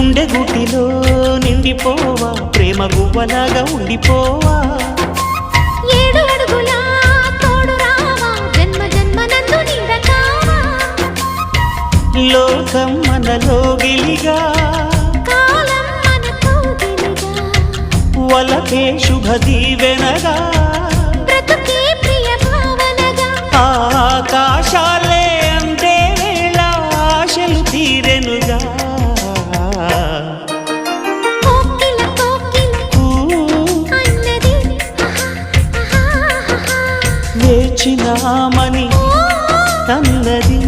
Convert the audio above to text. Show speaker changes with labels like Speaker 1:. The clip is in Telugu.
Speaker 1: గుండె గుటిలో నిండిపోవా ప్రేమ గువ్వలాగా ఉండిపోవా
Speaker 2: 7 అడుగుల తోడు రావా జన్మ జన్మనందు నిండకావా
Speaker 1: లోకం మనలో గిలిగా
Speaker 2: కాలం మనతో గిలిగా
Speaker 1: వలకే శుభ దీవెనగా
Speaker 2: బ్రతుకే ప్రియ భావనగా
Speaker 1: ఆకాశాలే అందే వేళ ఆశలు తీరెనుగా
Speaker 2: కోకిల అన్నది
Speaker 1: వేచినామని అన్నది